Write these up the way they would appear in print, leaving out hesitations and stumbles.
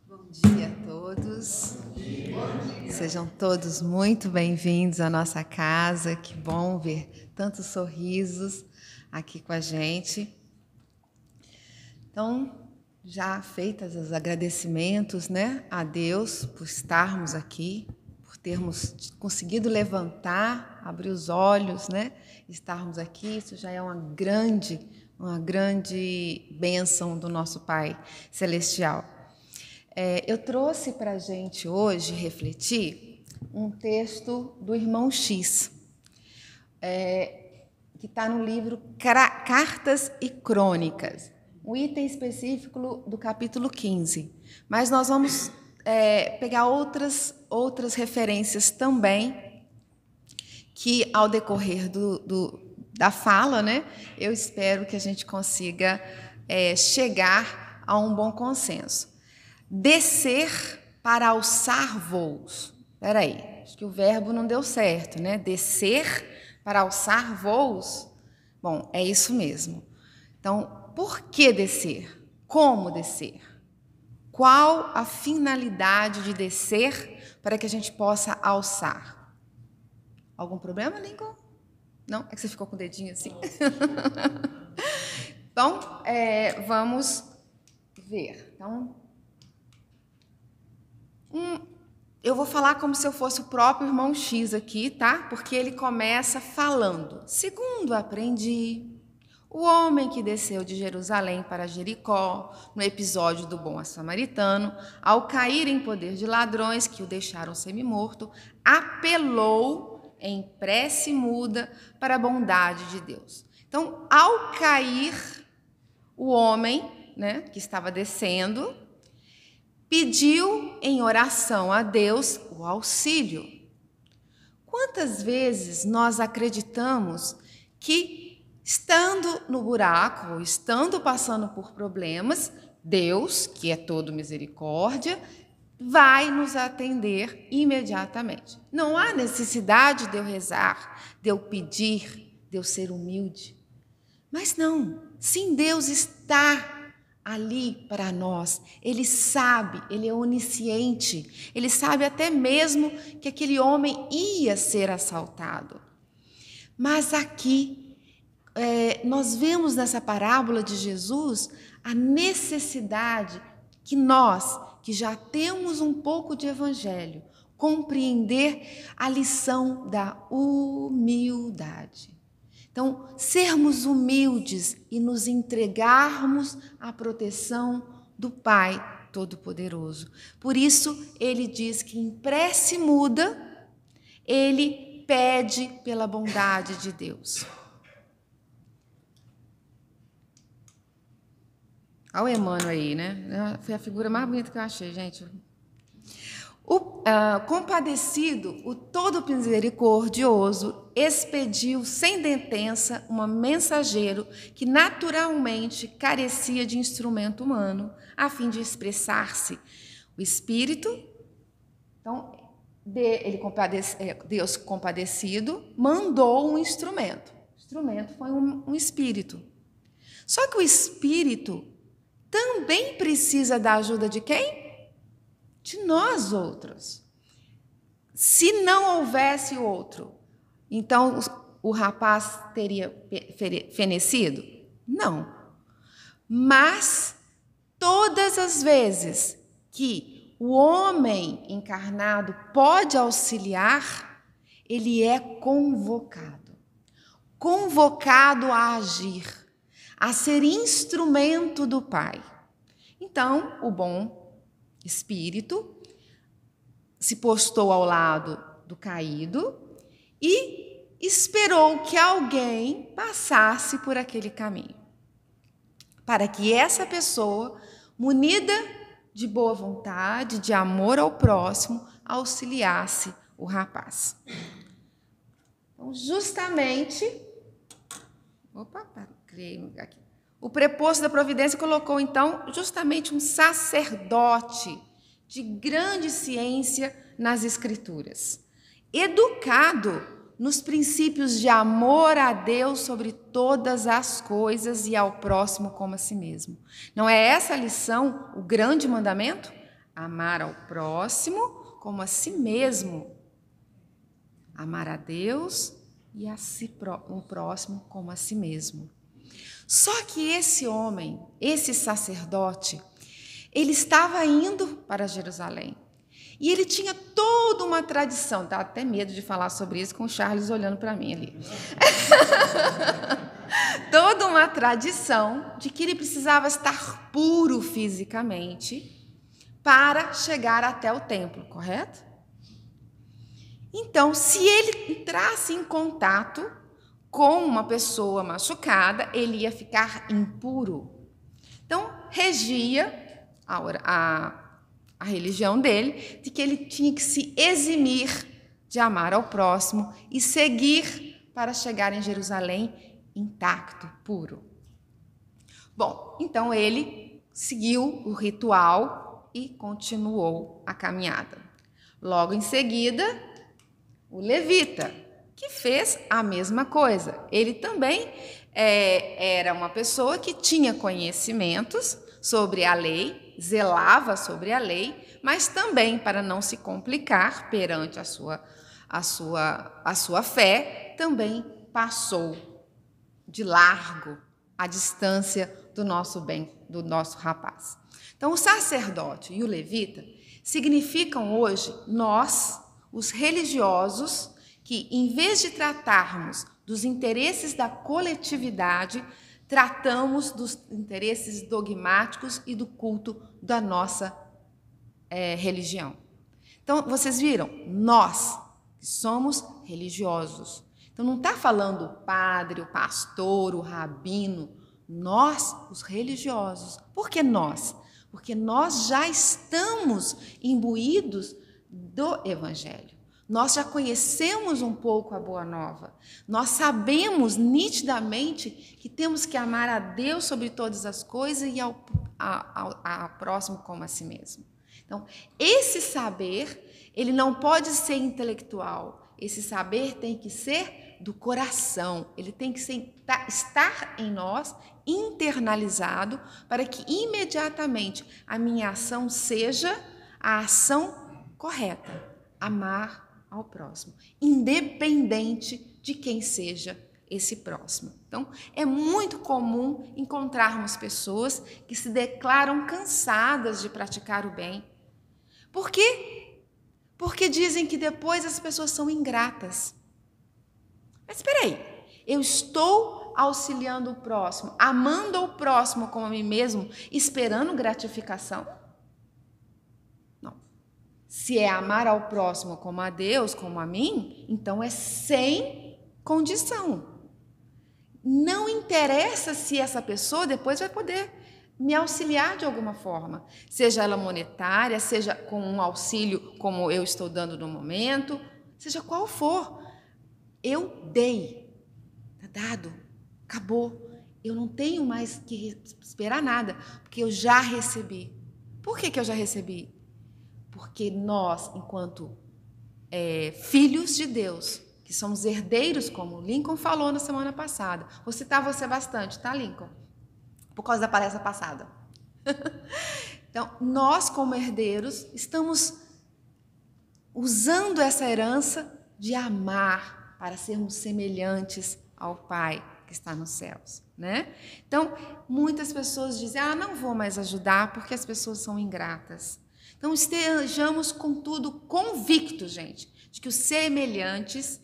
Bom dia a todos. Sejam todos muito bem-vindos à nossa casa. Que bom ver tantos sorrisos aqui com a gente. Então, já feitos os agradecimentos, né, a Deus por estarmos aqui, por termos conseguido levantar, abrir os olhos, né, estarmos aqui, isso já é uma grande bênção do nosso Pai Celestial. Eu trouxe para a gente hoje refletir um texto do irmão X, que está no livro Cartas e Crônicas, um item específico do capítulo 15. Mas nós vamos pegar outras referências também, que ao decorrer da fala, né, eu espero que a gente consiga chegar a um bom consenso. Descer para alçar voos. Espera aí, acho que o verbo não deu certo, né? Descer para alçar voos. Bom, é isso mesmo. Então, por que descer? Como descer? Qual a finalidade de descer para que a gente possa alçar? Algum problema, Lincoln? Não? É que você ficou com o dedinho assim? Então, vamos ver. Então, eu vou falar como se eu fosse o próprio irmão X aqui, tá? Porque ele começa falando. Segundo aprendi, o homem que desceu de Jerusalém para Jericó, no episódio do bom samaritano, ao cair em poder de ladrões que o deixaram semi-morto, apelou em prece muda para a bondade de Deus. Então, ao cair, o homem, né, que estava descendo, pediu em oração a Deus o auxílio. Quantas vezes nós acreditamos que, estando no buraco, ou estando passando por problemas, Deus, que é todo misericórdia, vai nos atender imediatamente. Não há necessidade de eu rezar, de eu pedir, de eu ser humilde. Mas não, sim, Deus está ali para nós. Ele sabe, ele é onisciente, ele sabe até mesmo que aquele homem ia ser assaltado. Mas aqui, nós vemos nessa parábola de Jesus a necessidade que nós, que já temos um pouco de evangelho, compreender a lição da humildade. Então, sermos humildes e nos entregarmos à proteção do Pai Todo-Poderoso. Por isso, ele diz que em prece muda, ele pede pela bondade de Deus. Olha o Emmanuel aí, né? Foi a figura mais bonita que eu achei, gente. Compadecido, o todo misericordioso expediu sem detença um mensageiro que naturalmente carecia de instrumento humano, a fim de expressar-se. O Espírito, então, Deus compadecido, mandou um instrumento. O instrumento foi um Espírito. Só que o Espírito também precisa da ajuda de quem? De nós outros. Se não houvesse outro, então o rapaz teria fenecido? Não. Mas todas as vezes que o homem encarnado pode auxiliar, ele é convocado a agir, a ser instrumento do Pai. Então, o bom Espírito se postou ao lado do caído e esperou que alguém passasse por aquele caminho, para que essa pessoa, munida de boa vontade, de amor ao próximo, auxiliasse o rapaz. Então, justamente, o preposto da providência colocou, então, justamente um sacerdote de grande ciência nas Escrituras, educado nos princípios de amor a Deus sobre todas as coisas e ao próximo como a si mesmo. Não é essa a lição, o grande mandamento? amar ao próximo como a si mesmo. Amar a Deus e o próximo como a si mesmo. Só que esse homem, esse sacerdote, ele estava indo para Jerusalém. E ele tinha toda uma tradição. Dá até medo de falar sobre isso com o Charles olhando para mim ali. Toda uma tradição de que ele precisava estar puro fisicamente para chegar até o templo, correto? Então, se ele entrasse em contato com uma pessoa machucada, ele ia ficar impuro. Então, regia a religião dele de que ele tinha que se eximir de amar ao próximo e seguir para chegar em Jerusalém intacto, puro. Bom, então ele seguiu o ritual e continuou a caminhada. Logo em seguida, o levita, que fez a mesma coisa. Ele também era uma pessoa que tinha conhecimentos sobre a lei, zelava sobre a lei, mas também, para não se complicar perante a sua fé, também passou de largo a distância do nosso bem, do nosso rapaz. Então, o sacerdote e o levita significam hoje nós, os religiosos, que em vez de tratarmos dos interesses da coletividade, tratamos dos interesses dogmáticos e do culto da nossa religião. Então, vocês viram? Nós somos religiosos. Então, não está falando o padre, o pastor, o rabino. Nós, os religiosos. Por que nós? Porque nós já estamos imbuídos do Evangelho. Nós já conhecemos um pouco a Boa Nova. Nós sabemos nitidamente que temos que amar a Deus sobre todas as coisas e ao próximo como a si mesmo. Então, esse saber, ele não pode ser intelectual. Esse saber tem que ser do coração. Ele tem que estar em nós, internalizado, para que imediatamente a minha ação seja a ação correta. Amar ao próximo, independente de quem seja esse próximo. Então, é muito comum encontrarmos pessoas que se declaram cansadas de praticar o bem. Por quê? Porque dizem que depois as pessoas são ingratas. Mas espera aí, eu estou auxiliando o próximo, amando o próximo como a mim mesmo, esperando gratificação? Se é amar ao próximo como a Deus, como a mim, então é sem condição. Não interessa se essa pessoa depois vai poder me auxiliar de alguma forma, seja ela monetária, seja com um auxílio como eu estou dando no momento, seja qual for. Eu dei, está dado, acabou. Eu não tenho mais que esperar nada, porque eu já recebi. Por que eu já recebi? Porque nós, enquanto filhos de Deus, que somos herdeiros, como o Lincoln falou na semana passada. Vou citar você bastante, tá, Lincoln? Por causa da palestra passada. Então, nós, como herdeiros, estamos usando essa herança de amar para sermos semelhantes ao Pai que está nos céus, né? Então, muitas pessoas dizem, não vou mais ajudar porque as pessoas são ingratas. Então, estejamos, contudo, convictos, gente, de que os semelhantes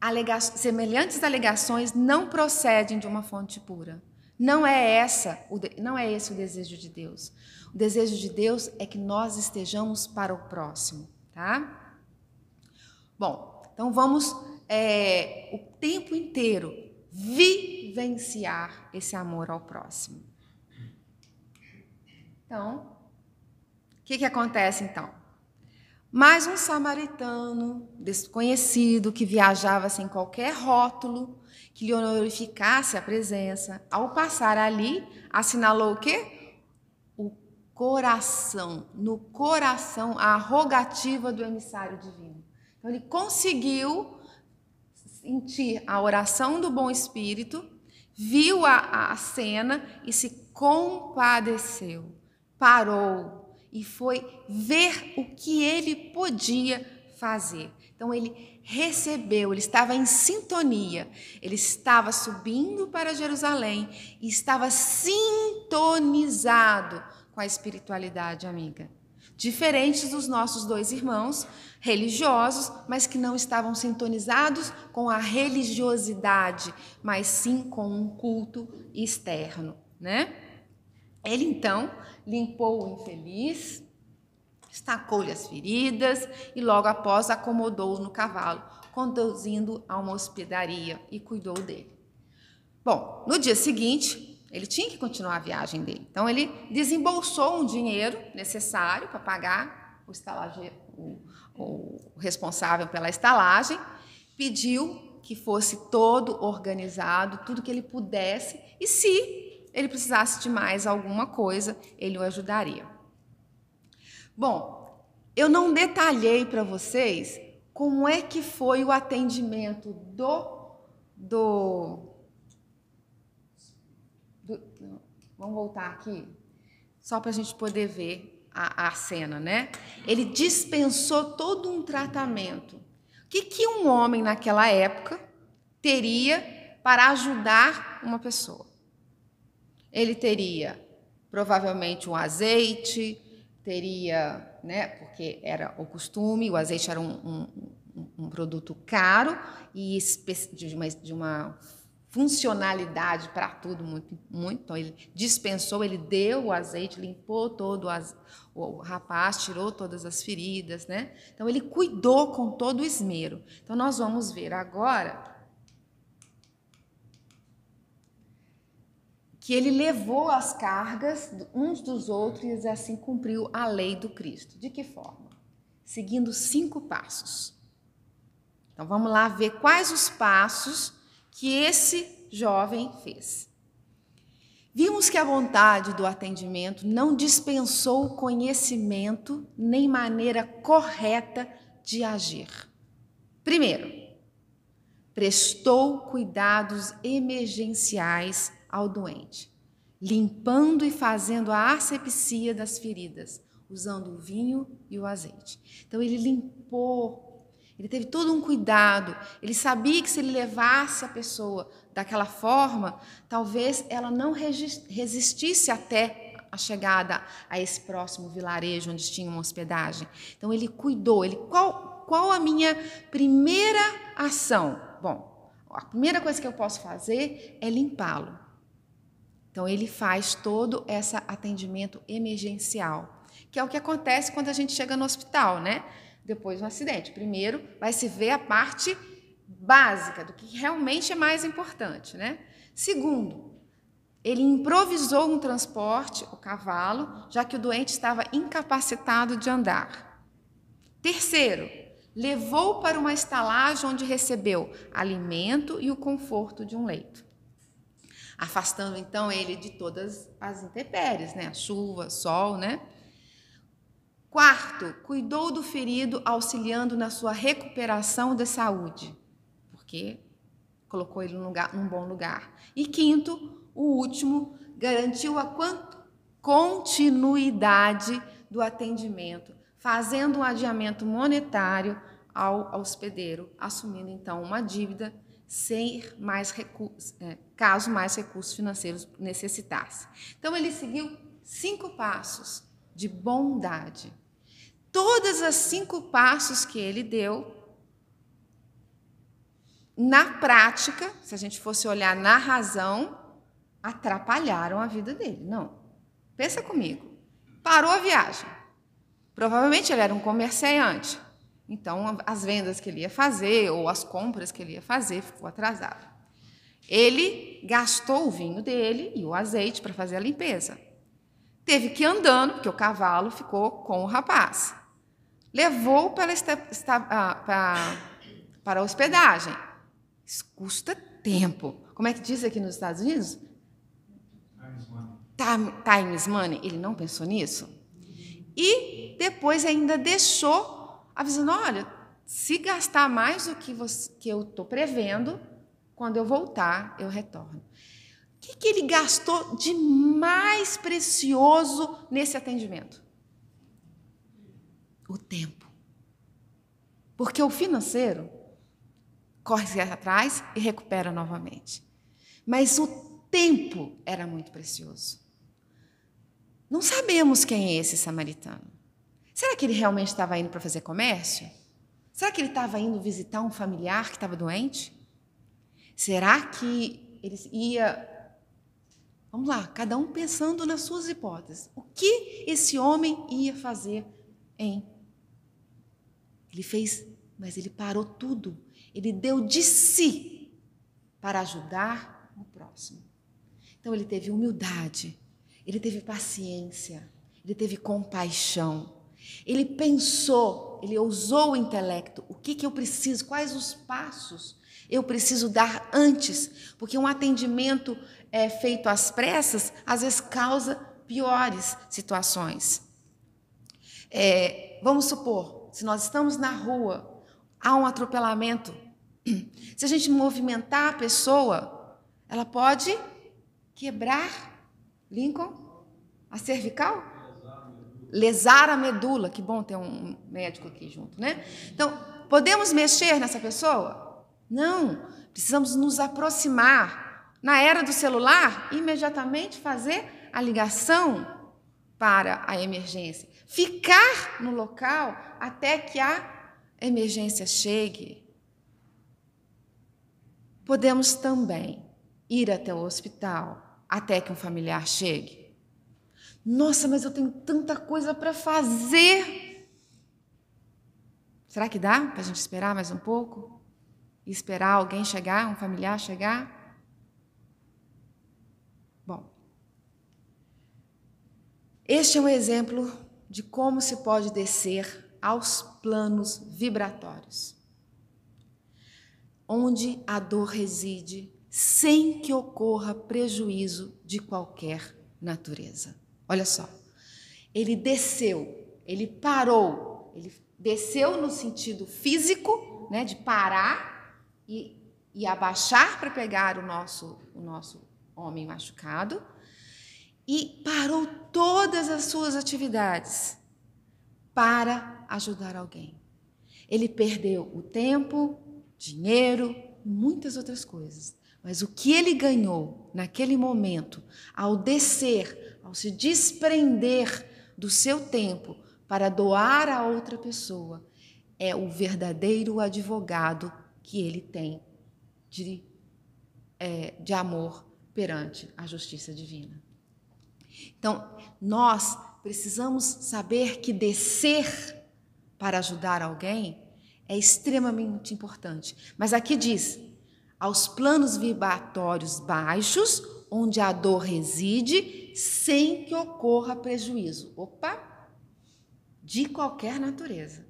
alegações não procedem de uma fonte pura. Não é esse o desejo de Deus. O desejo de Deus é que nós estejamos para o próximo, tá? Bom, então vamos o tempo inteiro vivenciar esse amor ao próximo. Então, o que acontece então? Mais um samaritano desconhecido que viajava sem qualquer rótulo, que lhe honorificasse a presença, ao passar ali, assinalou o quê? O coração, no coração, a rogativa do emissário divino. Então, ele conseguiu sentir a oração do bom espírito, viu a cena e se compadeceu, parou e foi ver o que ele podia fazer. Então ele recebeu, ele estava em sintonia, ele estava subindo para Jerusalém e estava sintonizado com a espiritualidade, amiga. Diferentes dos nossos dois irmãos religiosos, mas que não estavam sintonizados com a religiosidade, mas sim com um culto externo, né? Ele então limpou o infeliz, estacou-lhe as feridas e logo após acomodou-o no cavalo, conduzindo a uma hospedaria e cuidou dele. Bom, no dia seguinte, ele tinha que continuar a viagem dele. Então, ele desembolsou um dinheiro necessário para pagar o responsável pela estalagem, pediu que fosse todo organizado, tudo que ele pudesse, e se ele precisasse de mais alguma coisa, ele o ajudaria. Bom, eu não detalhei para vocês como é que foi o atendimento vamos voltar aqui, só para a gente poder ver a cena, né? Ele dispensou todo um tratamento. O que um homem naquela época teria para ajudar uma pessoa? Ele teria provavelmente um azeite, teria, né? Porque era o costume, o azeite era um produto caro e de uma funcionalidade para tudo muito. Então, ele dispensou, ele deu o azeite, limpou todo o rapaz, tirou todas as feridas, né? Então, ele cuidou com todo o esmero. Então, nós vamos ver agora que ele levou as cargas uns dos outros e assim cumpriu a lei do Cristo. De que forma? Seguindo 5 passos. Então, vamos lá ver quais os passos que esse jovem fez. Vimos que a vontade do atendimento não dispensou conhecimento nem maneira correta de agir. Primeiro, prestou cuidados emergenciais ao doente, limpando e fazendo a asepsia das feridas, usando o vinho e o azeite. Então, ele limpou. Ele teve todo um cuidado, ele sabia que se ele levasse a pessoa daquela forma, talvez ela não resistisse até a chegada a esse próximo vilarejo onde tinha uma hospedagem. Então ele cuidou, qual a minha primeira ação? Bom, a primeira coisa que eu posso fazer é limpá-lo. Então ele faz todo esse atendimento emergencial, que é o que acontece quando a gente chega no hospital, né? Depois do acidente. Primeiro, vai se ver a parte básica do que realmente é mais importante, né? Segundo, ele improvisou um transporte, o cavalo, já que o doente estava incapacitado de andar. Terceiro, levou para uma estalagem onde recebeu alimento e o conforto de um leito, afastando então ele de todas as intempéries, né? A chuva, sol, né? Quarto, cuidou do ferido, auxiliando na sua recuperação da saúde, porque colocou ele num bom lugar. E quinto, o último, garantiu a continuidade do atendimento, fazendo um adiamento monetário ao hospedeiro, assumindo então uma dívida caso mais recursos financeiros necessitasse. Então ele seguiu 5 passos de bondade. Todos os 5 passos que ele deu, na prática, se a gente fosse olhar na razão, atrapalharam a vida dele. Não. Pensa comigo. Parou a viagem. Provavelmente ele era um comerciante. Então, as vendas que ele ia fazer ou as compras que ele ia fazer ficou atrasado. Ele gastou o vinho dele e o azeite para fazer a limpeza. Teve que ir andando, porque o cavalo ficou com o rapaz. Levou para a hospedagem. Isso custa tempo. Como é que diz aqui nos Estados Unidos? Times money. Ele não pensou nisso? E depois ainda deixou avisando, olha, se gastar mais do que eu estou prevendo, quando eu voltar, eu retorno. O que ele gastou de mais precioso nesse atendimento? O tempo. Porque o financeiro corre atrás e recupera novamente. Mas o tempo era muito precioso. Não sabemos quem é esse samaritano. Será que ele realmente estava indo para fazer comércio? Será que ele estava indo visitar um familiar que estava doente? Será que ele ia... Vamos lá, cada um pensando nas suas hipóteses. O que esse homem ia fazer em... Ele fez, mas ele parou tudo. Ele deu de si para ajudar o próximo. Então ele teve humildade, ele teve paciência, ele teve compaixão. Ele pensou, ele usou o intelecto. O que eu preciso? Quais os passos eu preciso dar antes? Porque um atendimento feito às pressas, às vezes causa piores situações. Vamos supor, se nós estamos na rua, há um atropelamento. Se a gente movimentar a pessoa, ela pode quebrar, Lincoln, a cervical? Lesar a medula. Que bom ter um médico aqui junto, né? Então, podemos mexer nessa pessoa? Não. Precisamos nos aproximar. Na era do celular, imediatamente fazer a ligação para a emergência. Ficar no local até que a emergência chegue. Podemos também ir até o hospital até que um familiar chegue. Nossa, mas eu tenho tanta coisa para fazer. Será que dá para a gente esperar mais um pouco? E esperar alguém chegar, um familiar chegar? Bom, este é um exemplo de como se pode descer aos planos vibratórios, onde a dor reside sem que ocorra prejuízo de qualquer natureza. Olha só, ele desceu, ele parou, ele desceu no sentido físico, né, de parar e abaixar para pegar o nosso homem machucado, e parou todas as suas atividades para ajudar alguém. Ele perdeu o tempo, dinheiro, muitas outras coisas, mas o que ele ganhou naquele momento, ao descer, ao se desprender do seu tempo para doar a outra pessoa, é o verdadeiro advogado que ele tem de amor perante a justiça divina. Então, nós precisamos saber que descer para ajudar alguém é extremamente importante. Mas aqui diz, aos planos vibratórios baixos, onde a dor reside, sem que ocorra prejuízo. Opa! De qualquer natureza.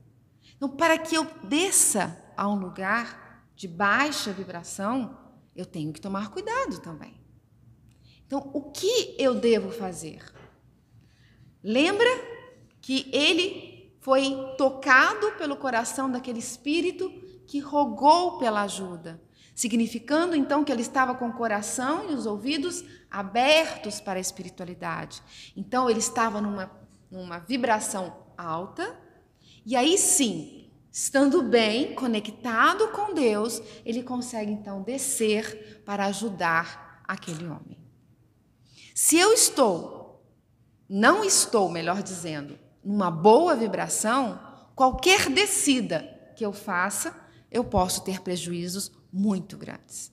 Então, para que eu desça a um lugar de baixa vibração, eu tenho que tomar cuidado também. Então, o que eu devo fazer? Lembra que ele foi tocado pelo coração daquele espírito que rogou pela ajuda, significando então que ele estava com o coração e os ouvidos abertos para a espiritualidade. Então ele estava numa vibração alta, e aí sim, estando bem, conectado com Deus, ele consegue então descer para ajudar aquele homem. Se eu não estou, melhor dizendo, numa boa vibração, qualquer descida que eu faça, eu posso ter prejuízos muito grandes.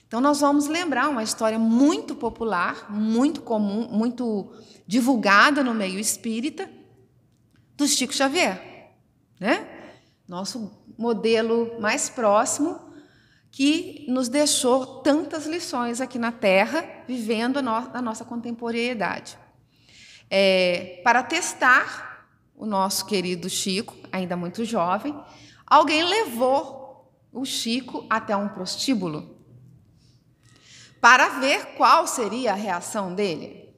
Então, nós vamos lembrar uma história muito popular, muito comum, muito divulgada no meio espírita, do Chico Xavier, né? Nosso modelo mais próximo, que nos deixou tantas lições aqui na Terra, vivendo a nossa contemporaneidade. Para testar o nosso querido Chico, ainda muito jovem, alguém levou o Chico até um prostíbulo para ver qual seria a reação dele.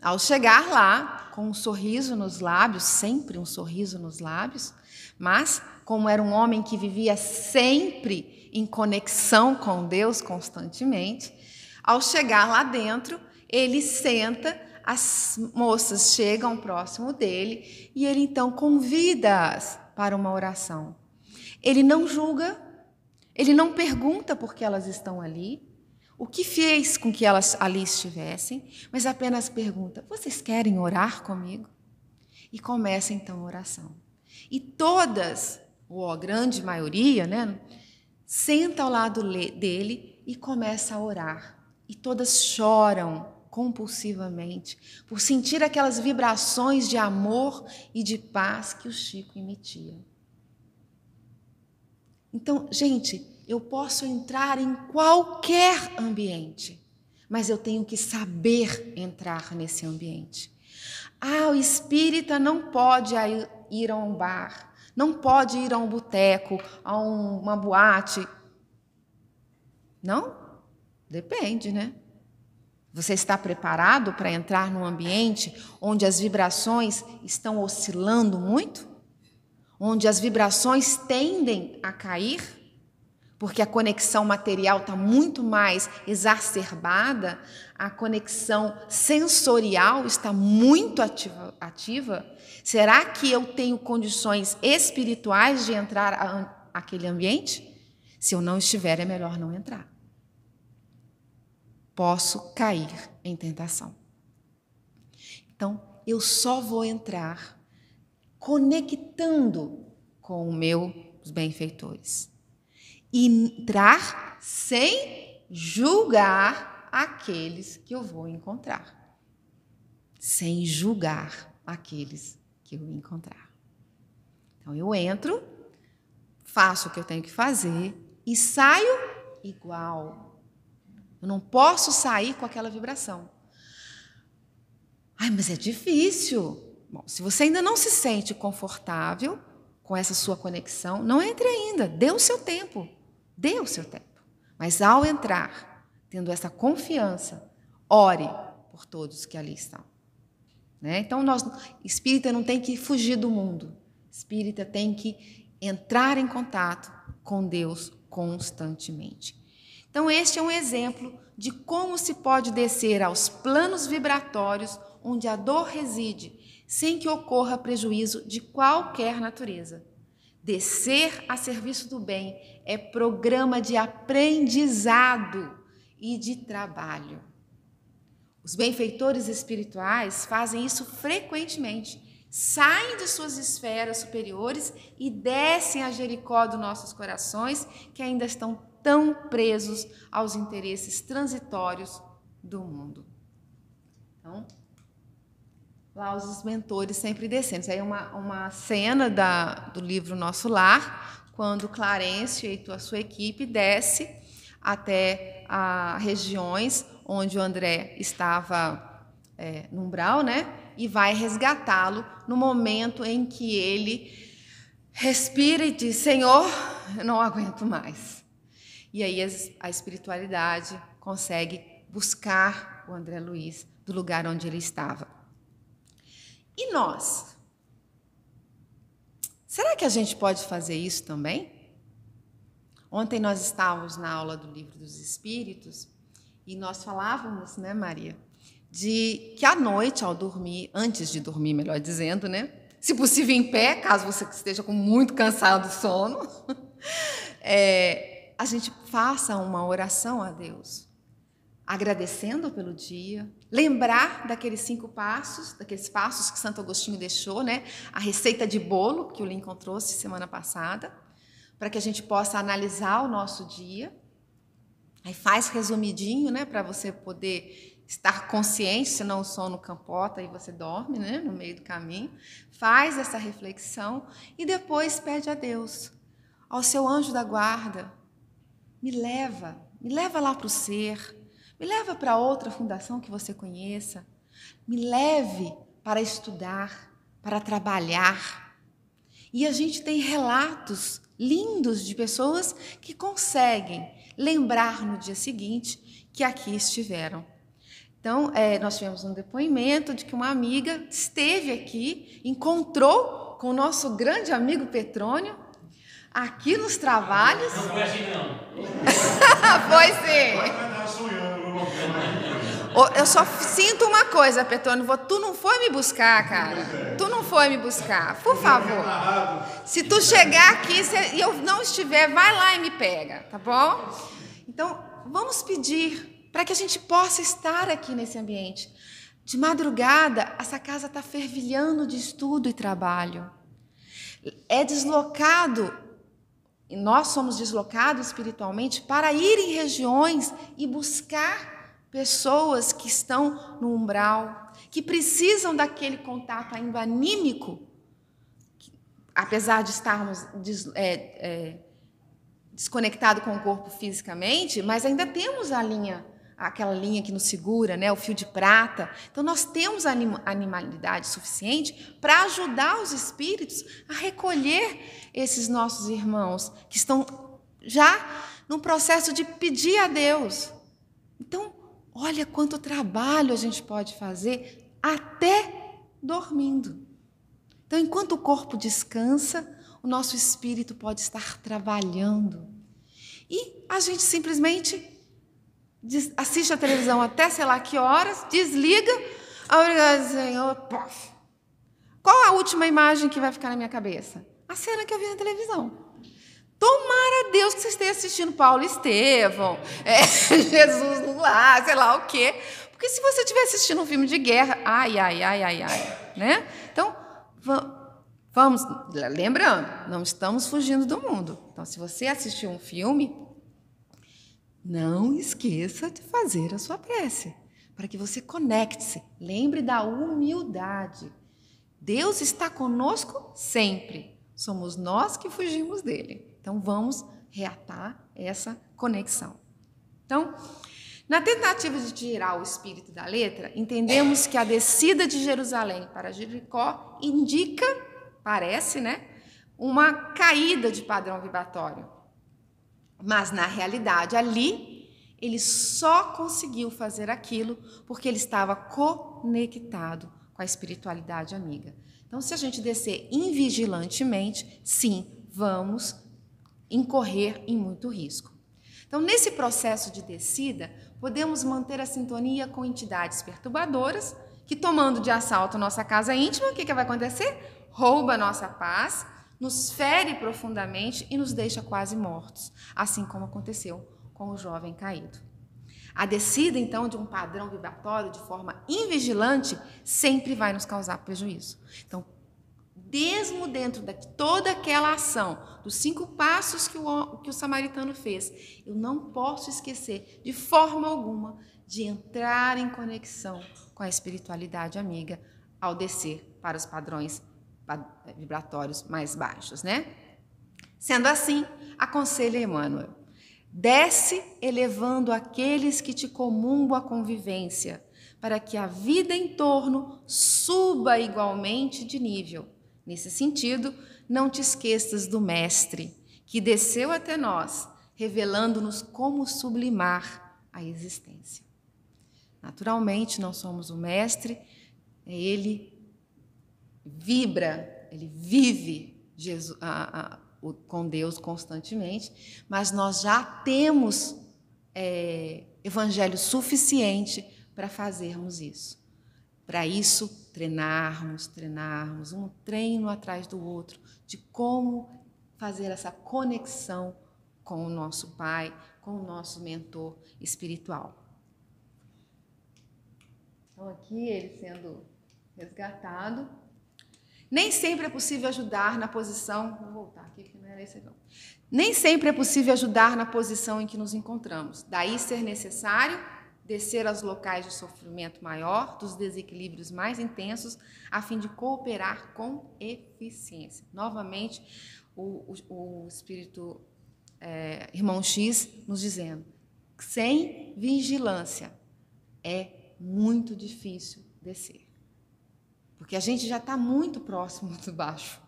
Ao chegar lá, com um sorriso nos lábios, sempre um sorriso nos lábios, mas como era um homem que vivia sempre em conexão com Deus constantemente, ao chegar lá dentro, ele senta as moças chegam próximo dele e ele então convida-as para uma oração. Ele não julga, ele não pergunta por que elas estão ali, o que fez com que elas ali estivessem, mas apenas pergunta: vocês querem orar comigo? E começa então a oração. E todas, ou a grande maioria, né, senta ao lado dele e começa a orar. E todas choram compulsivamente por sentir aquelas vibrações de amor e de paz que o Chico emitia. Então, gente, eu posso entrar em qualquer ambiente, mas eu tenho que saber entrar nesse ambiente. O espírita não pode ir a um bar, não pode ir a um boteco, a uma boate. Não? Depende, né? Você está preparado para entrar num ambiente onde as vibrações estão oscilando muito? Onde as vibrações tendem a cair? Porque a conexão material está muito mais exacerbada, a conexão sensorial está muito ativa. Será que eu tenho condições espirituais de entrar naquele ambiente? Se eu não estiver, é melhor não entrar. Posso cair em tentação. Então, eu só vou entrar conectando com os benfeitores. Entrar sem julgar aqueles que eu vou encontrar. Sem julgar aqueles que eu encontrar. Então, eu entro, faço o que eu tenho que fazer e saio igual. Eu não posso sair com aquela vibração. Mas é difícil. Bom, se você ainda não se sente confortável com essa sua conexão, não entre ainda. Dê o seu tempo. Dê o seu tempo. Mas ao entrar, tendo essa confiança, ore por todos que ali estão. Né? Então, espírita não tem que fugir do mundo. Espírita tem que entrar em contato com Deus constantemente. Então, este é um exemplo de como se pode descer aos planos vibratórios onde a dor reside, sem que ocorra prejuízo de qualquer natureza. Descer a serviço do bem é programa de aprendizado e de trabalho. Os benfeitores espirituais fazem isso frequentemente. Saem de suas esferas superiores e descem a Jericó dos nossos corações, que ainda estão tão presos aos interesses transitórios do mundo. Então, lá os mentores sempre descendo. Isso aí é uma cena do livro Nosso Lar, quando Clarencio e a sua equipe desce até regiões onde o André estava no umbral, né? E vai resgatá-lo no momento em que ele respira e diz: Senhor, eu não aguento mais. E aí a espiritualidade consegue buscar o André Luiz do lugar onde ele estava. E nós? Será que a gente pode fazer isso também? Ontem nós estávamos na aula do Livro dos Espíritos e nós falávamos, né, Maria, de que à noite, ao dormir, antes de dormir, melhor dizendo, né, se possível em pé, caso você esteja muito cansado do sono, a gente faça uma oração a Deus, agradecendo pelo dia, lembrar daqueles 5 passos, daqueles passos que Santo Agostinho deixou, né? A receita de bolo que o Lincoln trouxe semana passada, para que a gente possa analisar o nosso dia. Aí faz resumidinho, né? Para você poder estar consciente, senão o sono campota e você dorme, né? No meio do caminho. Faz essa reflexão e depois pede a Deus, ao seu anjo da guarda, me leva lá para o ser, me leva para outra fundação que você conheça, me leve para estudar, para trabalhar. E a gente tem relatos lindos de pessoas que conseguem lembrar no dia seguinte que aqui estiveram. Então, nós tivemos um depoimento de que uma amiga esteve aqui, encontrou com o nosso grande amigo Petrônio, aqui nos trabalhos. Não foi assim, não. Foi sim. Eu só sinto uma coisa, Petônio, tu não foi me buscar, cara. Tu não foi me buscar, por favor. Se tu chegar aqui e eu não estiver, vai lá e me pega, tá bom? Então, vamos pedir para que a gente possa estar aqui nesse ambiente. De madrugada, essa casa está fervilhando de estudo e trabalho. É deslocado, e nós somos deslocados espiritualmente para ir em regiões e buscar pessoas que estão no umbral, que precisam daquele contato ainda anímico, apesar de estarmos desconectados com o corpo fisicamente, mas ainda temos aquela linha que nos segura, né, o fio de prata. Então, nós temos animalidade suficiente para ajudar os espíritos a recolher esses nossos irmãos que estão já no processo de pedir a Deus. Então, olha quanto trabalho a gente pode fazer até dormindo. Então, enquanto o corpo descansa, o nosso espírito pode estar trabalhando. E a gente simplesmente assiste a televisão até sei lá que horas, desliga, obrigado, Senhor, pof. Qual a última imagem que vai ficar na minha cabeça? A cena que eu vi na televisão. Tomara a Deus que vocês estejam assistindo Paulo e Estevão, Jesus no lar, sei lá o quê. Porque se você estiver assistindo um filme de guerra, ai, né? Então, vamos, lembrando, não estamos fugindo do mundo. Então, se você assistir um filme, não esqueça de fazer a sua prece, para que você conecte-se. Lembre da humildade. Deus está conosco sempre. Somos nós que fugimos dele. Então, vamos reatar essa conexão. Então, na tentativa de tirar o espírito da letra, entendemos que a descida de Jerusalém para Jericó indica, parece, né, uma caída de padrão vibratório. Mas, na realidade, ali, ele só conseguiu fazer aquilo porque ele estava conectado com a espiritualidade amiga. Então, se a gente descer invigilantemente, sim, vamos incorrer em muito risco. Então, nesse processo de descida, podemos manter a sintonia com entidades perturbadoras que, tomando de assalto nossa casa íntima, o que vai acontecer? Rouba a nossa paz, nos fere profundamente e nos deixa quase mortos, assim como aconteceu com o jovem caído. A descida, então, de um padrão vibratório de forma invigilante sempre vai nos causar prejuízo. Então, mesmo dentro de toda aquela ação, dos 5 passos que o samaritano fez, eu não posso esquecer, de forma alguma, de entrar em conexão com a espiritualidade amiga ao descer para os padrões vibratórios mais baixos, né? Sendo assim, aconselha Emmanuel: desce elevando aqueles que te comungam a convivência, para que a vida em torno suba igualmente de nível. Nesse sentido, não te esqueças do Mestre, que desceu até nós, revelando-nos como sublimar a existência. Naturalmente, não somos o Mestre, ele vibra, ele vive Jesus, com Deus constantemente, mas nós já temos evangelho suficiente para fazermos isso. Para isso, treinarmos, um treino atrás do outro, de como fazer essa conexão com o nosso Pai, com o nosso mentor espiritual. Então, aqui ele sendo resgatado. Nem sempre é possível ajudar na posição... Vou voltar aqui, que não era esse não. Nem sempre é possível ajudar na posição em que nos encontramos. Daí ser necessário descer aos locais de sofrimento maior, dos desequilíbrios mais intensos, a fim de cooperar com eficiência. Novamente, o Espírito Irmão X nos dizendo: sem vigilância é muito difícil descer. Porque a gente já está muito próximo do baixo,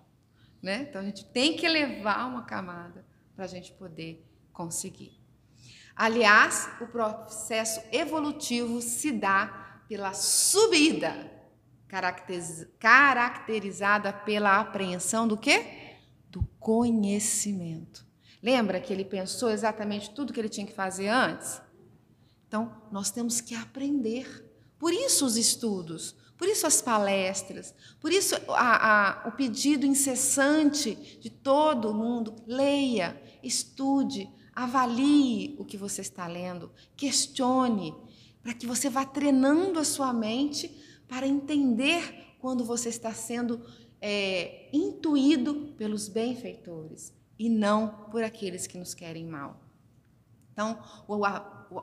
né? Então, a gente tem que elevar uma camada para a gente poder conseguir. Aliás, o processo evolutivo se dá pela subida, caracterizada pela apreensão do quê? Do conhecimento. Lembra que ele pensou exatamente tudo que ele tinha que fazer antes? Então, nós temos que aprender. Por isso os estudos, por isso as palestras, por isso o pedido incessante de todo mundo. Leia, estude, avalie o que você está lendo, questione, para que você vá treinando a sua mente para entender quando você está sendo intuído pelos benfeitores e não por aqueles que nos querem mal. Então,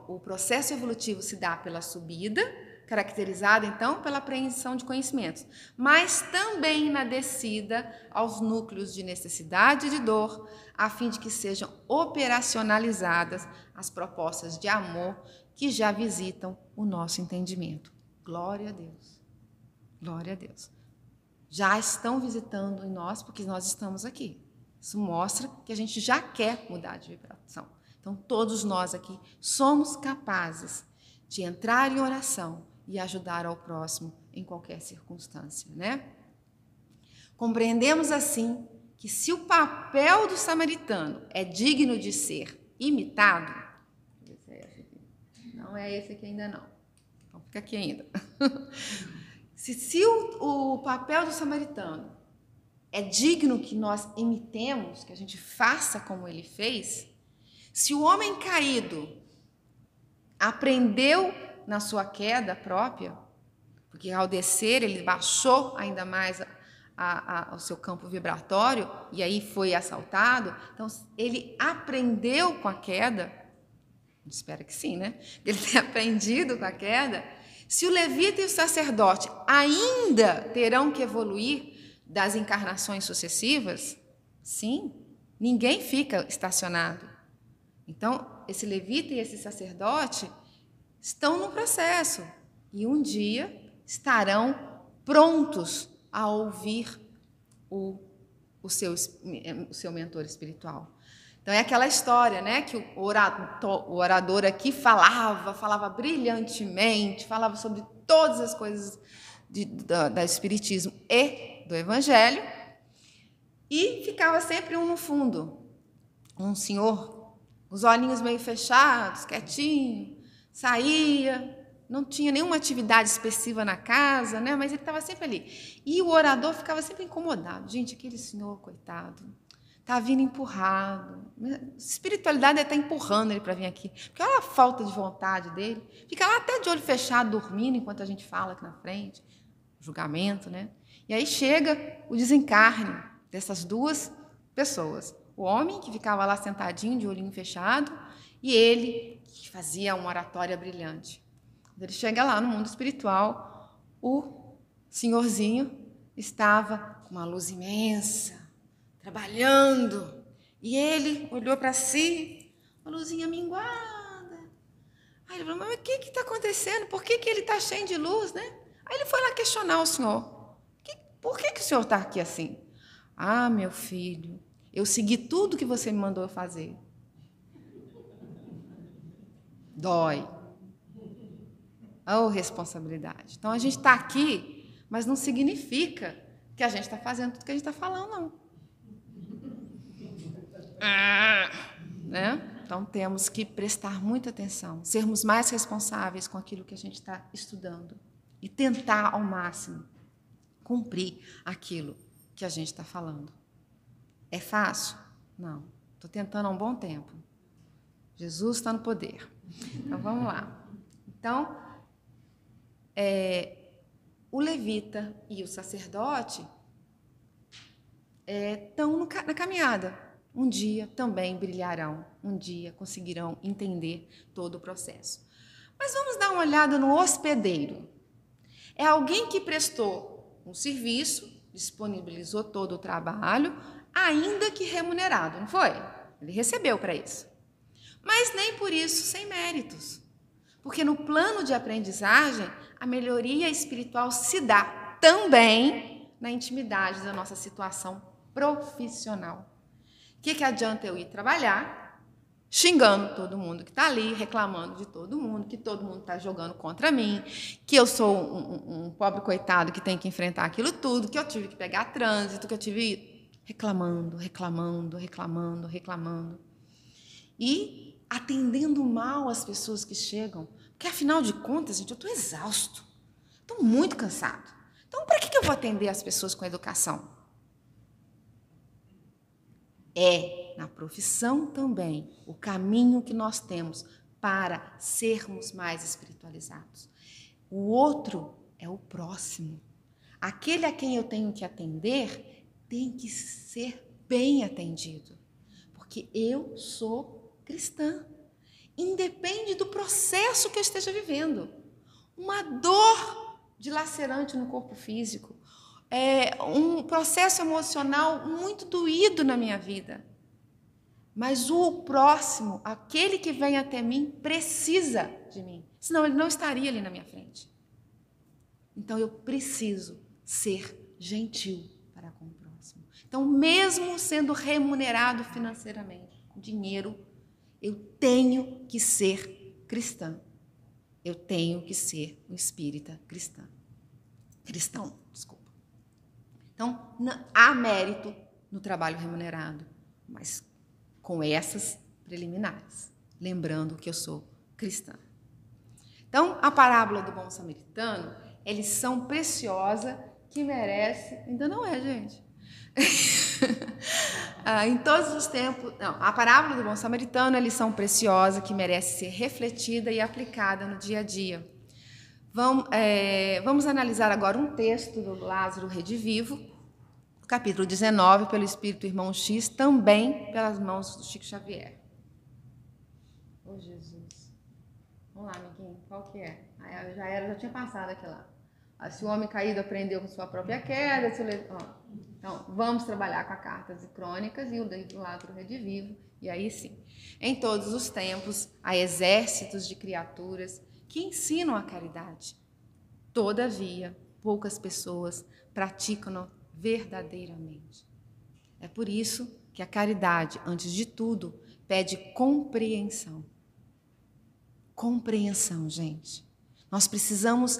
o processo evolutivo se dá pela subida, caracterizada, então, pela apreensão de conhecimentos, mas também na descida aos núcleos de necessidade e de dor, a fim de que sejam operacionalizadas as propostas de amor que já visitam o nosso entendimento. Glória a Deus. Glória a Deus. Já estão visitando em nós porque nós estamos aqui. Isso mostra que a gente já quer mudar de vibração. Então, todos nós aqui somos capazes de entrar em oração e ajudar ao próximo em qualquer circunstância, né? Compreendemos assim que se o papel do samaritano é digno de ser imitado, não é esse aqui ainda não, então fica aqui ainda. Se o papel do samaritano é digno que nós imitemos, que a gente faça como ele fez, se o homem caído aprendeu na sua queda própria, porque ao descer ele baixou ainda mais o seu campo vibratório e aí foi assaltado, então ele aprendeu com a queda, espero que sim, né? Ele tenha aprendido com a queda. Se o levita e o sacerdote ainda terão que evoluir das encarnações sucessivas, sim, ninguém fica estacionado. Então, esse levita e esse sacerdote estão no processo e um dia estarão prontos a ouvir o seu mentor espiritual. Então, é aquela história, né, que o orador aqui falava brilhantemente, falava sobre todas as coisas do Espiritismo e do Evangelho, e ficava sempre um no fundo, um senhor, os olhinhos meio fechados, quietinho, saía, não tinha nenhuma atividade expressiva na casa, né, mas ele estava sempre ali. E o orador ficava sempre incomodado. Gente, aquele senhor, coitado, está vindo empurrado. A espiritualidade está empurrando ele para vir aqui. Porque olha a falta de vontade dele. Fica lá até de olho fechado, dormindo, enquanto a gente fala aqui na frente. Julgamento, né? E aí chega o desencarne dessas duas pessoas. O homem, que ficava lá sentadinho, de olhinho fechado, e ele, que fazia uma oratória brilhante. Quando ele chega lá no mundo espiritual, o senhorzinho estava com uma luz imensa, trabalhando, e ele olhou para si, uma luzinha minguada. Aí ele falou, mas o que está acontecendo? Por que ele está cheio de luz, né? Aí ele foi lá questionar o senhor. Por que o senhor está aqui assim? Ah, meu filho, eu segui tudo que você me mandou fazer. Dói. Oh, responsabilidade. Então, a gente está aqui, mas não significa que a gente está fazendo tudo que a gente está falando, não. Né? Então, temos que prestar muita atenção, sermos mais responsáveis com aquilo que a gente está estudando e tentar, ao máximo, cumprir aquilo que a gente está falando. É fácil? Não. Estou tentando há um bom tempo. Jesus está no poder. Então, vamos lá. Então, o levita e o sacerdote estão na caminhada. Um dia também brilharão, um dia conseguirão entender todo o processo. Mas vamos dar uma olhada no hospedeiro. É alguém que prestou um serviço, disponibilizou todo o trabalho, ainda que remunerado, não foi? Ele recebeu para isso. Mas nem por isso sem méritos. Porque no plano de aprendizagem, a melhoria espiritual se dá também na intimidade da nossa situação profissional. O que adianta eu ir trabalhar xingando todo mundo que está ali, reclamando de todo mundo, que todo mundo está jogando contra mim, que eu sou um pobre coitado que tem que enfrentar aquilo tudo, que eu tive que pegar trânsito, que eu tive reclamando. E atendendo mal as pessoas que chegam Porque, afinal de contas, gente, eu estou exausto. Estou muito cansado. Então, para que eu vou atender as pessoas com educação? É, na profissão também, o caminho que nós temos para sermos mais espiritualizados. O outro é o próximo. Aquele a quem eu tenho que atender tem que ser bem atendido, porque eu sou cristã. Independe do processo que eu esteja vivendo. Uma dor dilacerante no corpo físico, um processo emocional muito doído na minha vida. Mas o próximo, aquele que vem até mim, precisa de mim. Senão ele não estaria ali na minha frente. Então eu preciso ser gentil para com o próximo. Então, mesmo sendo remunerado financeiramente, com dinheiro, eu tenho que ser cristã. Eu tenho que ser um espírita cristão. Então, há mérito no trabalho remunerado, mas com essas preliminares, lembrando que eu sou cristã. Então, a parábola do bom samaritano é lição preciosa que merece... Ainda não é, gente. Em todos os tempos... Não, a parábola do bom samaritano é lição preciosa que merece ser refletida e aplicada no dia a dia. Vamos analisar agora um texto do Lázaro Redivivo, capítulo 19, pelo Espírito Irmão X, também pelas mãos do Chico Xavier. Oh, Jesus. Vamos lá, amiguinho, qual que é? Já tinha passado aqui lá. Se o homem caído aprendeu com sua própria queda... Então, vamos trabalhar com a Cartas e Crônicas e o livro Lázaro Redivivo, e aí sim. Em todos os tempos, há exércitos de criaturas que ensinam a caridade. Todavia, poucas pessoas praticam-no verdadeiramente. É por isso que a caridade, antes de tudo, pede compreensão. Compreensão, gente. Nós precisamos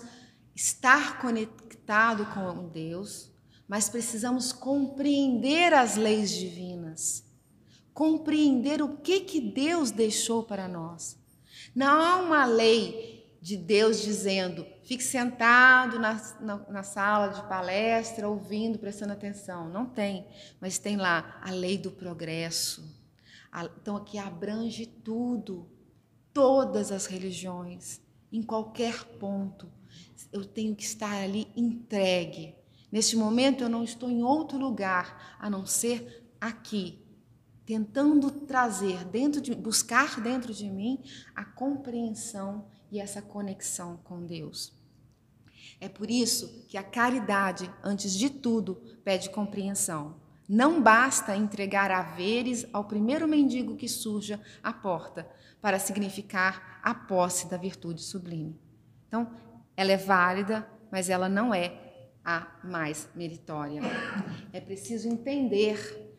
estar conectado com Deus, mas precisamos compreender as leis divinas, compreender o que Deus deixou para nós. Não há uma lei de Deus dizendo, fique sentado na sala de palestra, ouvindo, prestando atenção. Não tem, mas tem lá a lei do progresso. Então aqui abrange tudo, todas as religiões, em qualquer ponto. Eu tenho que estar ali entregue. Neste momento eu não estou em outro lugar, a não ser aqui, tentando buscar dentro de mim a compreensão e essa conexão com Deus. É por isso que a caridade, antes de tudo, pede compreensão. Não basta entregar haveres ao primeiro mendigo que surja à porta para significar a posse da virtude sublime. Então, ela é válida, mas ela não é a mais meritória. É preciso entender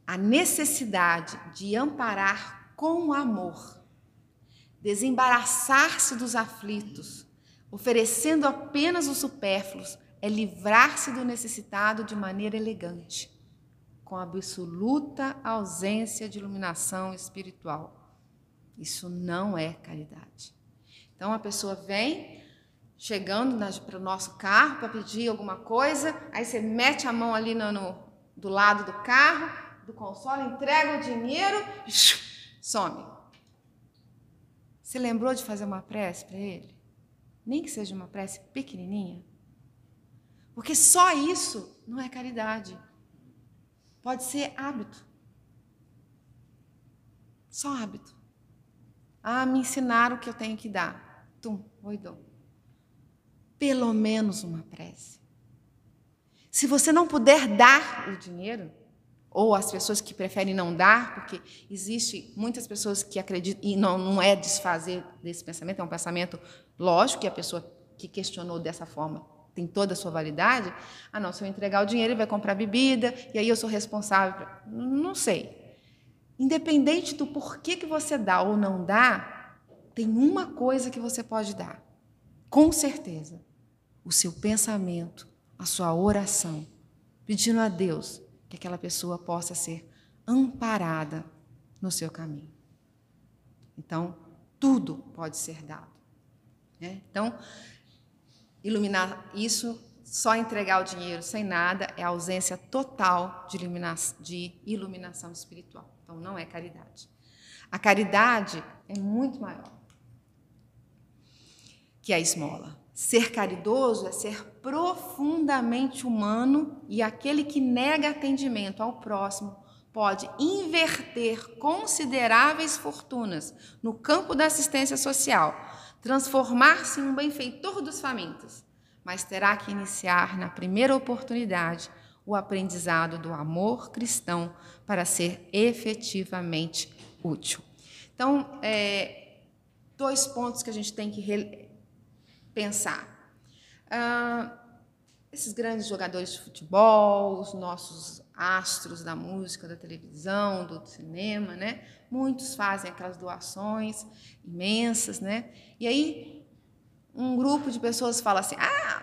a necessidade de amparar com amor, desembaraçar-se dos aflitos, oferecendo apenas os supérfluos, é livrar-se do necessitado de maneira elegante, com absoluta ausência de iluminação espiritual. Isso não é caridade. Então a pessoa vem chegando para o nosso carro para pedir alguma coisa, aí você mete a mão ali do lado do carro, do console, entrega o dinheiro, some. Você lembrou de fazer uma prece para ele? Nem que seja uma prece pequenininha. Porque só isso não é caridade. Pode ser hábito. Só hábito. Me ensinaram o que eu tenho que dar. Oi, dou. Pelo menos uma prece. Se você não puder dar o dinheiro, ou as pessoas que preferem não dar, porque existe muitas pessoas que acreditam, e não é desfazer desse pensamento, é um pensamento lógico, que a pessoa que questionou dessa forma tem toda a sua validade. Não, se eu entregar o dinheiro, ele vai comprar bebida, e aí eu sou responsável. Não sei. Independente do porquê que você dá ou não dá, tem uma coisa que você pode dar. Com certeza, o seu pensamento, a sua oração, pedindo a Deus que aquela pessoa possa ser amparada no seu caminho. Então, tudo pode ser dado. né? Então, iluminar isso, só entregar o dinheiro sem nada, é a ausência total de iluminação espiritual. Então, não é caridade. A caridade é muito maior que a esmola. Ser caridoso é ser profundamente humano, e aquele que nega atendimento ao próximo pode inverter consideráveis fortunas no campo da assistência social, transformar-se em um benfeitor dos famintos, mas terá que iniciar na primeira oportunidade o aprendizado do amor cristão para ser efetivamente útil. Então, dois pontos que a gente tem que pensar. Esses grandes jogadores de futebol, os nossos astros da música, da televisão, do cinema, né? Muitos fazem aquelas doações imensas, né? E aí um grupo de pessoas fala assim: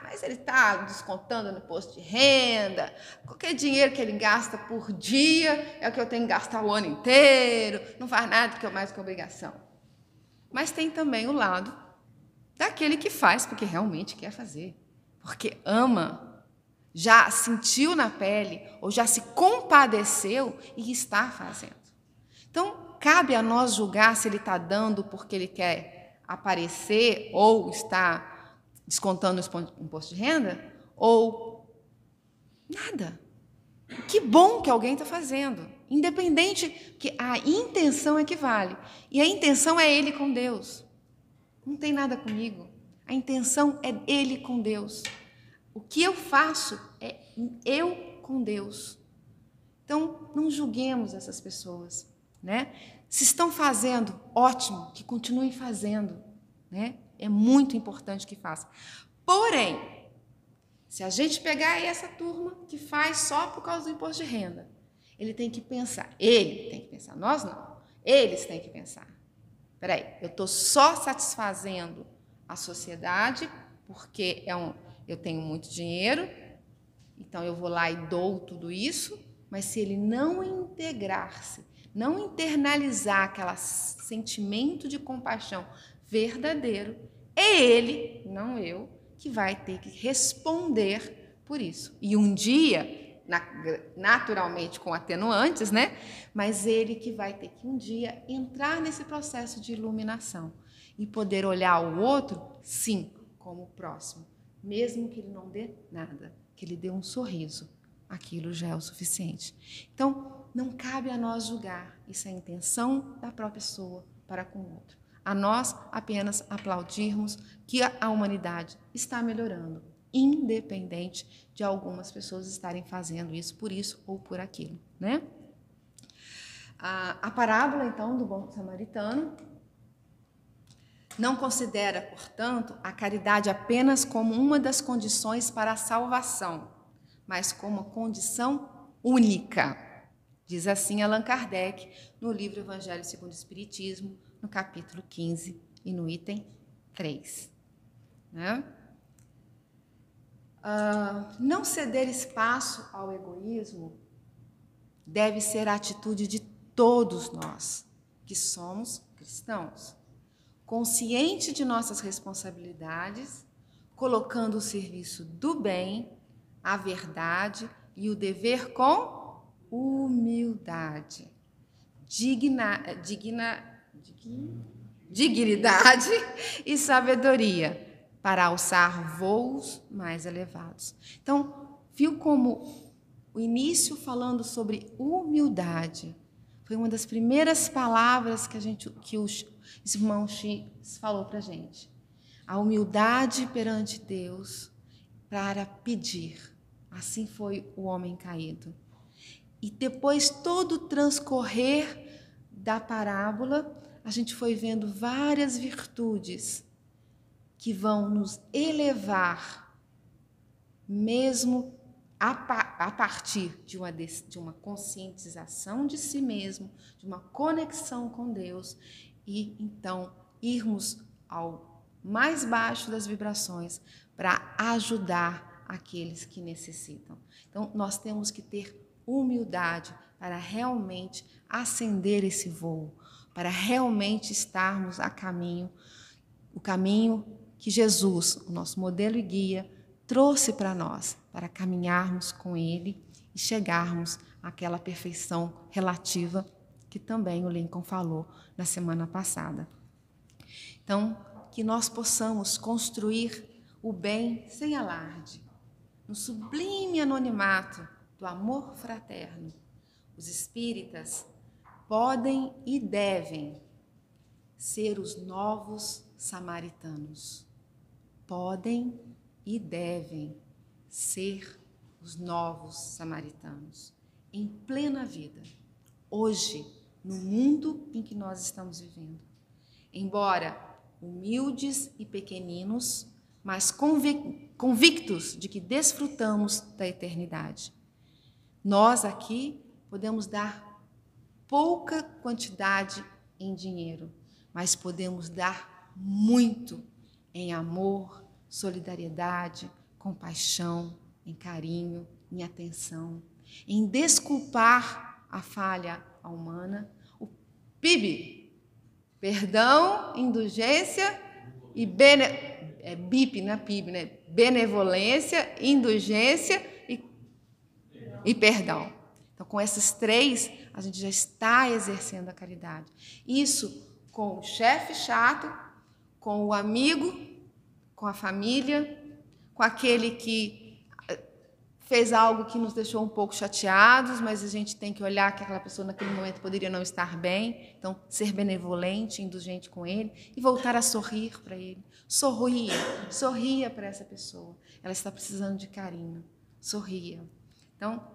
mas ele está descontando no imposto de renda, qualquer dinheiro que ele gasta por dia é o que eu tenho que gastar o ano inteiro, não faz nada que eu mais que obrigação. Mas tem também o lado daquele que faz porque realmente quer fazer, porque ama, já sentiu na pele ou já se compadeceu e está fazendo. Então, cabe a nós julgar se ele está dando porque ele quer aparecer ou está descontando o imposto de renda ou nada. Que bom que alguém está fazendo, independente, que a intenção é que vale. E a intenção é ele com Deus. Não tem nada comigo. A intenção é ele com Deus. O que eu faço é eu com Deus. Então, não julguemos essas pessoas, né? Se estão fazendo, ótimo, que continuem fazendo, né? É muito importante que façam. Porém, se a gente pegar aí essa turma que faz só por causa do imposto de renda, ele tem que pensar, nós não, eles têm que pensar. Peraí, eu estou só satisfazendo a sociedade porque eu tenho muito dinheiro, então eu vou lá e dou tudo isso, mas se ele não integrar-se, não internalizar aquele sentimento de compaixão verdadeiro, é ele, não eu, que vai ter que responder por isso. E um dia, naturalmente com atenuantes, né? Mas ele que vai ter que um dia entrar nesse processo de iluminação e poder olhar o outro, sim, como o próximo, mesmo que ele não dê nada, que ele dê um sorriso, aquilo já é o suficiente. Então, não cabe a nós julgar, isso é a intenção da própria pessoa para com o outro. A nós apenas aplaudirmos que a humanidade está melhorando, independente de algumas pessoas estarem fazendo isso por isso ou por aquilo, né? A parábola, então, do bom samaritano não considera, portanto, a caridade apenas como uma das condições para a salvação, mas como uma condição única. Diz assim Allan Kardec no livro Evangelho segundo o Espiritismo, no capítulo 15 e no item 3. Né? Não ceder espaço ao egoísmo deve ser a atitude de todos nós que somos cristãos, consciente de nossas responsabilidades, colocando o serviço do bem, a verdade e o dever com humildade, dignidade e sabedoria para alçar voos mais elevados. Então, viu como o início falando sobre humildade foi uma das primeiras palavras que o irmão X falou para a gente. A humildade perante Deus para pedir. Assim foi o homem caído. E depois todo o transcorrer da parábola, a gente foi vendo várias virtudes que vão nos elevar, mesmo a partir de uma conscientização de si mesmo, de uma conexão com Deus, e então irmos ao mais baixo das vibrações para ajudar aqueles que necessitam. Então, nós temos que ter humildade para realmente acender esse voo, para realmente estarmos a caminho, o caminho que Jesus, o nosso modelo e guia, trouxe para nós, para caminharmos com Ele e chegarmos àquela perfeição relativa que também o Lincoln falou na semana passada. Então, que nós possamos construir o bem sem alarde, no sublime anonimato do amor fraterno. Os espíritas podem e devem ser os novos samaritanos. Podem e devem ser os novos samaritanos em plena vida, hoje, no mundo em que nós estamos vivendo. Embora humildes e pequeninos, mas convictos de que desfrutamos da eternidade. Nós aqui podemos dar pouca quantidade em dinheiro, mas podemos dar muito em amor, solidariedade, compaixão, em carinho, em atenção, em desculpar a falha humana, o PIB, perdão, indulgência e BIP, não é PIB, né? Benevolência, indulgência e perdão. Então, com esses três, a gente já está exercendo a caridade. Isso com o chefe chato, com o amigo, com a família, com aquele que fez algo que nos deixou um pouco chateados, mas a gente tem que olhar que aquela pessoa naquele momento poderia não estar bem, então ser benevolente, indulgente com ele e voltar a sorrir para ele. Sorria para essa pessoa. Ela está precisando de carinho. Sorria. Então,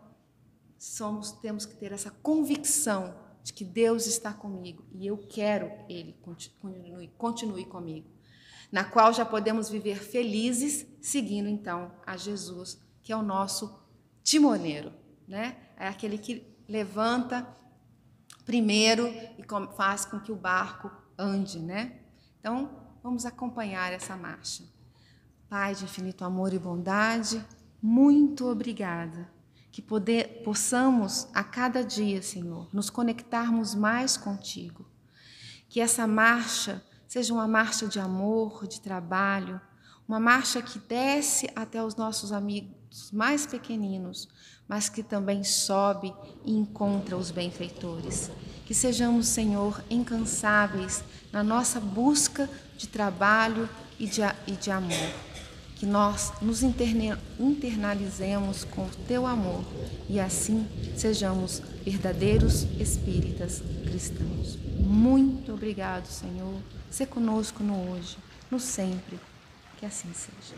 temos que ter essa convicção de que Deus está comigo e eu quero Ele continue comigo, na qual já podemos viver felizes seguindo então a Jesus, que é o nosso timoneiro, né? É aquele que levanta primeiro e faz com que o barco ande, né? Então, vamos acompanhar essa marcha. Pai de infinito amor e bondade, muito obrigada. Que possamos a cada dia, Senhor, nos conectarmos mais contigo. Que essa marcha seja uma marcha de amor, de trabalho, uma marcha que desce até os nossos amigos mais pequeninos, mas que também sobe e encontra os benfeitores. Que sejamos, Senhor, incansáveis na nossa busca de trabalho e de amor. Que nós nos internalizemos com o Teu amor e assim sejamos verdadeiros espíritas cristãos. Muito obrigado, Senhor. Sê conosco no hoje, no sempre. Que assim seja.